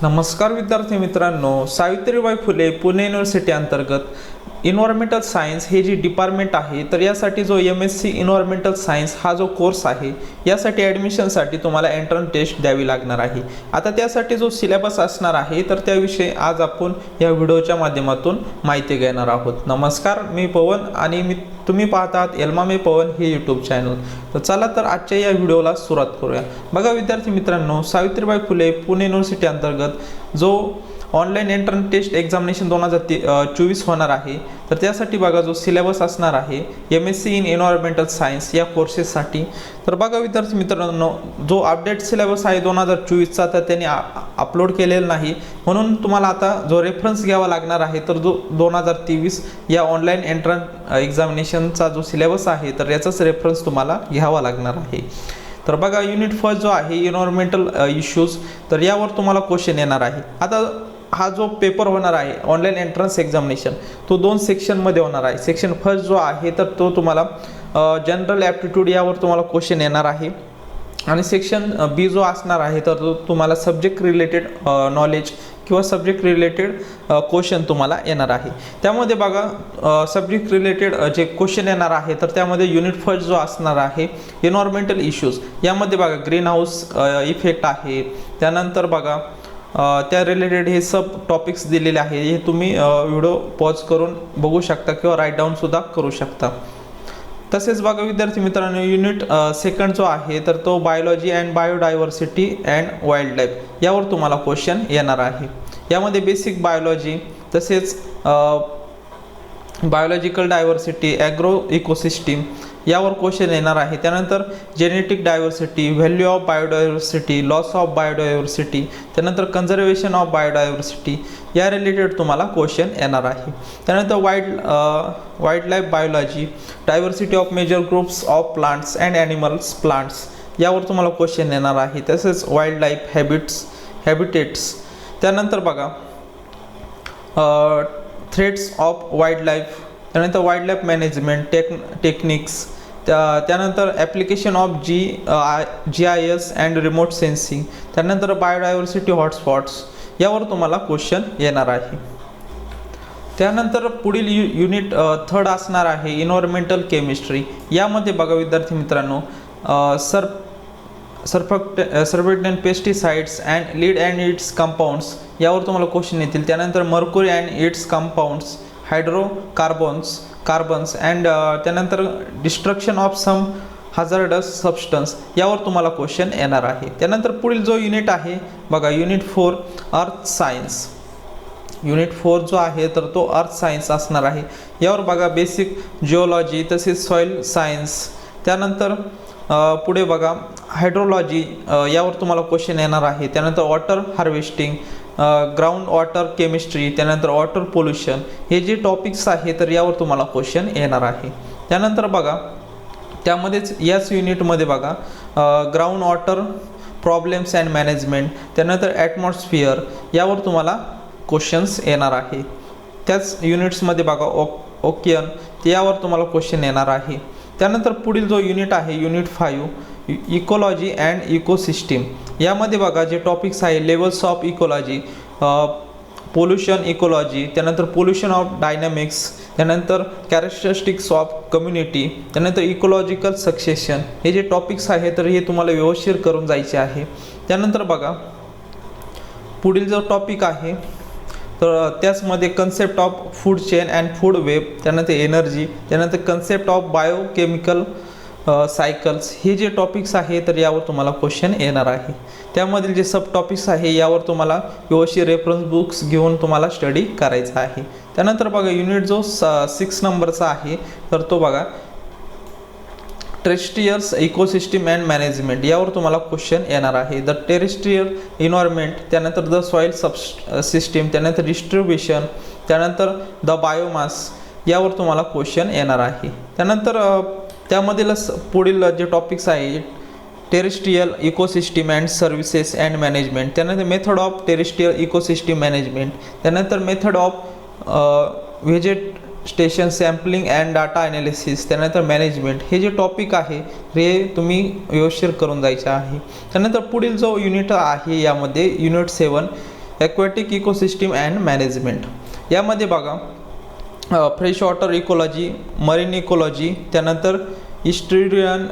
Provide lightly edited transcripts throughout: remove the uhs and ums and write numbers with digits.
नमस्कार विद्यार्थी मित्रांनो, सावित्रीबाई फुले पुणे युनिव्हर्सिटी अंतर्गत इन्व्हायरमेंटल सायन्स हे जी डिपार्टमेंट आहे, तर यासाठी जो MSc इन्व्हायरमेंटल सायन्स हा जो कोर्स आहे, यासाठी ॲडमिशनसाठी तुम्हाला एंट्रन्स टेस्ट द्यावी लागणार आहे। आता त्यासाठी जो सिलेबस असणार आहे, तर त्याविषयी आज आपण या व्हिडिओच्या माध्यमातून माहिती घेणार आहोत। नमस्कार, मी पवन आणि तुम्ही पाहतात एल्मामे पवन हे यूट्यूब चॅनल। तर चला तर आजच्या या व्हिडिओला सुरुवात करूया। बघा विद्यार्थी मित्रांनो, सावित्रीबाई फुले पुणे युनिव्हर्सिटी अंतर्गत जो ऑनलाईन एंट्रन्स टेस्ट एक्झामिनेशन 2024 होणार आहे, तर त्यासाठी बघा जो सिलेबस असणार आहे MSc इन एन्व्हायरमेंटल सायन्स या कोर्सेससाठी। तर बघा विद्यार्थी मित्रांनो, जो अपडेट सिलेबस आहे 2024चा तर त्यांनी अपलोड केलेला नाही, म्हणून तुम्हाला आता जो रेफरन्स घ्यावा लागणार आहे, तर जो 2023 या ऑनलाईन एंट्रन्स एक्झामिनेशनचा जो सिलेबस आहे, तर याचाच रेफरन्स तुम्हाला घ्यावा लागणार आहे। तर बघा युनिट फर्स्ट जो आहे एन्व्हायरमेंटल इश्यूज, तर यावर तुम्हाला क्वेश्चन येणार आहे। आता हा जो पेपर होणार आहे ऑनलाईन एंट्रन्स एक्झामिनेशन, तो 2 सेक्शनमध्ये होणार आहे। सेक्शन फर्स्ट जो आहे, तर तो तुम्हाला जनरल ॲप्टिट्यूड यावर तुम्हाला क्वेश्चन येणार आहे, आणि सेक्शन बी जो असणार आहे, तर तो तुम्हाला सब्जेक्ट रिलेटेड नॉलेज किंवा सब्जेक्ट रिलेटेड क्वेश्चन तुम्हाला येणार आहे। त्यामध्ये बघा सब्जेक्ट रिलेटेड जे क्वेश्चन येणार आहे, तर त्यामध्ये युनिट फर्स्ट जो असणार आहे एन्व्हायरमेंटल इश्यूज, यामध्ये बघा ग्रीन हाऊस इफेक्ट आहे, त्यानंतर बघा त्या रिलेटेड हे सब टॉपिक्स दिलेले आहे। हे तुम्ही व्हिडिओ पॉज करून बघू शकता किंवा राईट डाऊन सुद्धा करू शकता। तसेच बघा विद्यार्थी मित्रांनो, युनिट सेकंड जो आहे, तर तो biology and biodiversity and wildlife यावर तुम्हाला क्वेश्चन येणार आहे। यामध्ये बेसिक बायोलॉजी, तसेच बायोलॉजिकल डायव्हर्सिटी, ॲग्रो इकोसिस्टीम यावर क्वेश्चन येणार आहे। त्यानंतर genetic diversity, value of biodiversity, loss of biodiversity, त्यानंतर कन्झर्वेशन ऑफ बायोडायव्हर्सिटी या रिलेटेड तुम्हाला क्वेश्चन येणार आहे। त्यानंतर wildlife biology, diversity of major groups of plants and animals plants यावर तुम्हाला क्वेश्चन येणार आहे। तसेच वाईल्ड लाईफ हॅबिटेट्स, त्यानंतर बघा थ्रेट्स ऑफ वाईल्ड लाईफ, त्यानंतर वाईल्ड लाईफ मॅनेजमेंट टेक्निक्स, त्यानंतर application of GIS and remote sensing, त्यानंतर बायोडायव्हर्सिटी हॉटस्पॉट्स यावर तुम्हाला क्वेश्चन येणार आहे। त्यानंतर पुढील युनिट थर्ड असणार आहे इन्व्हायरमेंटल केमिस्ट्री। यामध्ये बघा विद्यार्थी मित्रांनो, surfactant, pesticides and lead and its compounds यावर तुम्हाला क्वेश्चन येतील। त्यानंतर mercury and its compounds, carbons and त्यानंतर destruction of some hazardous substance यावर तुम्हाला क्वेश्चन येणार आहे। त्यानंतर पुढील जो युनिट आहे बघा युनिट 4 अर्थ सायन्स। युनिट 4 जो आहे, तर तो अर्थ सायन्स असणार आहे। यावर बघा बेसिक जिओलॉजी, तसेच सॉइल सायन्स, त्यानंतर पुढे बघा हायड्रोलॉजी यावर तुम्हाला क्वेश्चन येणार आहे। त्यानंतर water harvesting, ground water chemistry, त्यानंतर वॉटर पोल्युशन हे जे टॉपिक्स आहे, तर यावर तुम्हाला क्वेश्चन येणार आहे। त्यानंतर बघा त्यामध्येच याच युनिटमध्ये बघा ground water problems and management, त्यानंतर ॲटमॉस्फिअर यावर तुम्हाला क्वेश्चन्स येणार आहे। त्याच युनिट्समध्ये बघा ओकेन यावर तुम्हाला क्वेश्चन येणार आहे। त्यानंतर पुढील जो युनिट आहे युनिट 5 इकोलॉजी अँड इकोसिस्टीम, यामध्ये बघा जे टॉपिक्स आहे levels of ecology, pollution ecology, त्यानंतर पोल्युशन ऑफ डायनॅमिक्स, त्यानंतर कॅरेक्टरिस्टिक्स ऑफ कम्युनिटी, त्यानंतर इकोलॉजिकल सक्सेशन हे जे टॉपिक्स आहे, तर हे तुम्हाला व्यवस्थित करून जायचे आहे। त्यानंतर बघा पुढील जो टॉपिक आहे, तर त्याचमध्ये concept of food chain and food web, त्यानंतर एनर्जी, त्यानंतर कन्सेप्ट ऑफ बायोकेमिकल सायकल्स हे जे टॉपिक्स आहे, तर यावर तुम्हाला क्वेश्चन येणार आहे। त्यामधील जे सब टॉपिक्स आहे यावर तुम्हाला व्यवस्थित रेफरन्स बुक्स घेऊन तुम्हाला स्टडी करायचा आहे। त्यानंतर बघा युनिट जो 6 नंबरचा आहे, तर तो बघा टेरेस्ट्रियल इकोसिस्टीम अँड मॅनेजमेंट यावर तुम्हाला क्वेश्चन येणार आहे। द टेरेस्ट्रियल इन्व्हायरमेंट, त्यानंतर द सॉइल सिस्टीम, त्यानंतर डिस्ट्रीब्युशन, त्यानंतर द बायोमास यावर तुम्हाला क्वेश्चन येणार आहे। त्यानंतर त्यामधील पुढील जे टॉपिक्स आहे terrestrial ecosystem and services and management, त्यानंतर method of terrestrial ecosystem management, त्यानंतर method of station sampling and data analysis, त्यानंतर मॅनेजमेंट हे जे टॉपिक आहे हे तुम्ही व्यवस्थित करून जायचे आहे। त्यानंतर पुढील जो युनिट आहे यामध्ये unit 7 aquatic ecosystem and management. यामध्ये बघा fresh water ecology, marine ecology, त्यानंतर इस्ट्रिडियन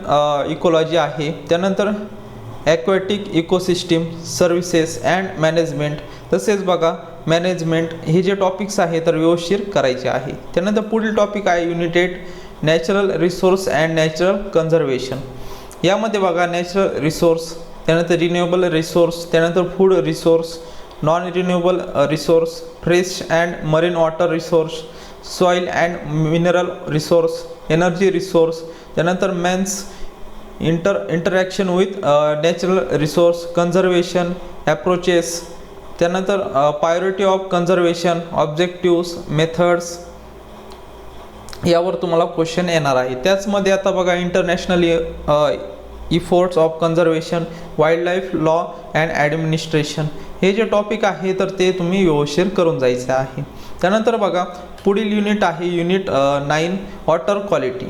इकोलॉजी आहे, त्यानंतर aquatic ecosystem services and management, तसेच बघा मॅनेजमेंट. हे जे टॉपिक्स आहे तर व्यवस्थित करायचे आहे. त्यानंतर पुढील टॉपिक आहे unit 8 natural resource and natural conservation. यामध्ये बघा नॅचरल रिसोर्स, त्यानंतर रिन्युएबल रिसोर्स, त्यानंतर food resource, non renewable resource, fresh and marine water resource, soil and mineral resource, energy resource, त्यानंतर man's interaction with natural resource, conservation approaches, त्यानंतर priority of conservation, objectives, methods, यावर तुम्हाला question येणार आहे. त्याचमध्ये आता बघा international efforts of conservation, wild life law and administration, हे जे टॉपिक आहे तर ते तुम्ही व्यवस्थित करून जायचे आहे. त्यानंतर बघा पुढील युनिट आहे युनिट 9 वॉटर क्वालिटी.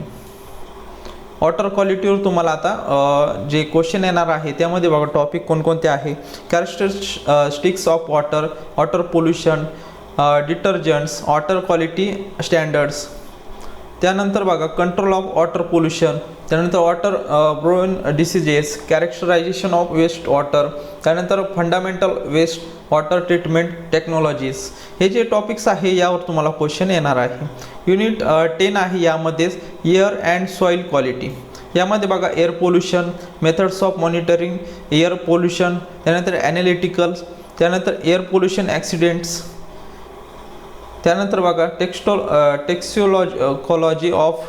वॉटर क्वालिटीवर तुम्हाला आता जे क्वेश्चन येणार आहे त्यामध्ये बघा टॉपिक कोणकोणते आहे. Characteristics of water, water pollution, detergents, water quality standards, त्यानंतर बघा कंट्रोल ऑफ वॉटर पोल्युशन, त्यानंतर water borne diseases, characterization of waste water, त्यानंतर fundamental waste water treatment technologies. हे जे टॉपिक्स आहे यावर तुम्हाला क्वेश्चन येणार आहे. युनिट 10 आहे, यामध्येच एअर अँड सॉईल क्वालिटी. यामध्ये बघा air pollution, methods of monitoring air pollution, त्यानंतर ॲनालिटिकल, त्यानंतर एअर पोल्युशन ॲक्सिडेंट्स, त्यानंतर बघा टेक्सोलॉजी ऑफ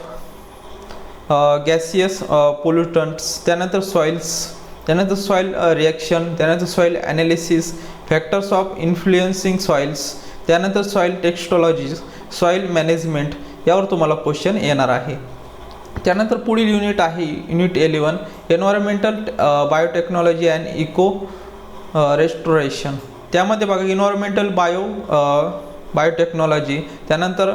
गॅसियस पोल्युटंट्स, त्यानंतर सॉइल्स, त्यानंतर सॉइल रिॲक्शन, त्यानंतर soil analysis, factors of influencing soils, त्यानंतर सॉइल टेक्स्टॉलॉजी, सॉइल मॅनेजमेंट, यावर तुम्हाला क्वेश्चन येणार आहे. त्यानंतर पुढील युनिट आहे unit 11 environmental biotechnology and eco restoration. त्यामध्ये बघा इन्व्हायरमेंटल बायोटेक्नॉलॉजी, त्यानंतर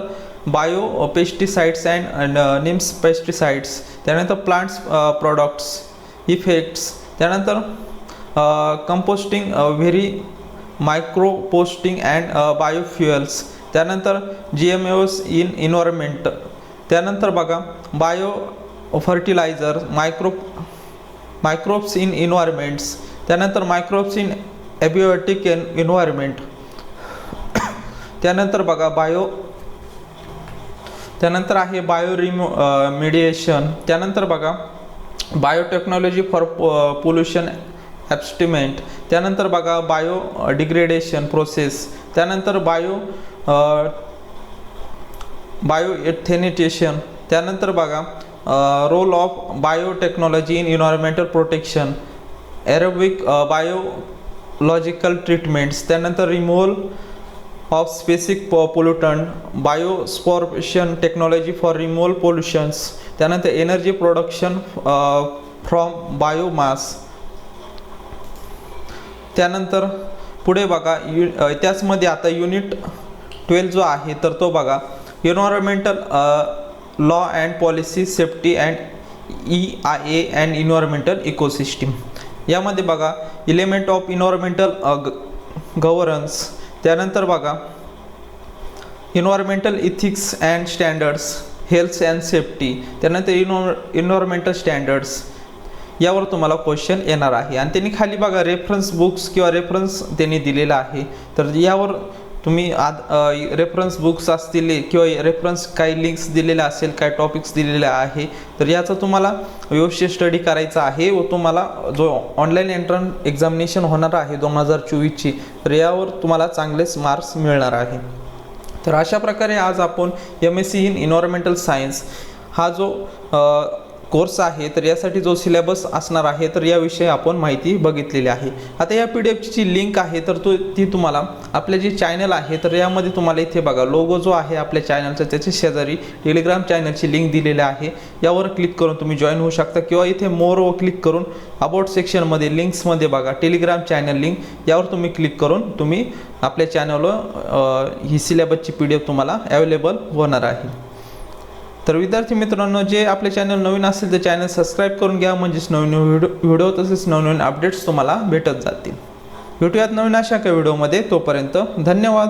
bio pesticides and NIMS pesticides, त्यानंतर प्लांट्स प्रॉडक्ट्स इफेक्ट्स, त्यानंतर कंपोस्टिंग व्हेरी मायक्रोपोस्टिंग अँड बायोफ्युएल्स, त्यानंतर GMOs इन इन्व्हायरमेंट, त्यानंतर बघा बायो फर्टिलायझर, मायक्रोब्स इन इन्व्हायरमेंट्स, त्यानंतर मायक्रोब्स इन ॲबिओटिक इन्व्हायरमेंट, त्यानंतर बघा त्यानंतर आहे बायोरिमेडिएशन, त्यानंतर बघा बायोटेक्नॉलॉजी फॉर पोल्युशन ॲब्स्टिमेंट, त्यानंतर बघा बायो डिग्रेडेशन प्रोसेस, त्यानंतर बायोएथेनिटेशन, त्यानंतर बघा role of biotechnology in environmental protection, aerobic biological treatments, त्यानंतर removal of specific pollutant, biosorption technology for removal pollutions, त्यानंतर एनर्जी प्रोडक्शन फ्रॉम बायोमास. त्यानंतर पुढे बघा त्याचमध्ये आता युनिट 12 जो आहे तर तो बघा environmental law and policy safety and EIA and environmental ecosystem. यामध्ये बघा एलिमेंट ऑफ इन्व्हायरमेंटल गव्हर्नन्स, त्यानंतर बघा environmental ethics and standards, health and safety, त्यानंतर इन्व्हायरमेंटल स्टँडर्ड्स, यावर तुम्हाला क्वेश्चन येणार आहे. आणि त्यांनी खाली बघा रेफरन्स बुक्स किंवा रेफरन्स त्यांनी दिलेला आहे तर यावर तुम्ही रेफरन्स बुक्स असतील किंवा रेफरन्स काही लिंक्स दिलेल्या असेल, काही टॉपिक्स दिलेले आहे तर याचा तुम्हाला व्यवस्थित स्टडी करायचा आहे व तुम्हाला जो ऑनलाईन एंट्रन्स एक्झामिनेशन होणार आहे 2024ची तर यावर तुम्हाला चांगलेच मार्क्स मिळणार आहे. तर अशा प्रकारे आज आपण MSc इन इन्व्हायरमेंटल सायन्स हा जो कोर्स आहे तर यासाठी जो सिलेबस असणार आहे तर याविषयी आपण माहिती बघितलेली आहे. आता या PDF ची लिंक आहे तर ती तुम्हाला आपले जे चॅनल आहे तर यामध्ये तुम्हाला इथे बघा लोगो जो आहे आपल्या चॅनलचा त्याच्या शेजारी टेलिग्राम चॅनलची लिंक दिलेली आहे. यावर क्लिक करून तुम्ही जॉईन होऊ शकता किंवा इथे मोरवर क्लिक करून अबाउट सेक्शनमध्ये लिंक्समध्ये बघा टेलिग्राम चॅनल लिंक, यावर तुम्ही क्लिक करून तुम्ही आपल्या चॅनलवर ही सिलेबसची PDF तुम्हाला अवेलेबल होणार आहे. तर विद्यार्थी मित्रांनो जे आपले चॅनल नवीन असेल तर चॅनल सबस्क्राईब करून घ्या म्हणजेच नवीन व्हिडिओ तसेच नवीन अपडेट्स तुम्हाला भेटत जातील. भेटूयात नवीन अशा एका व्हिडिओमध्ये. तोपर्यंत धन्यवाद.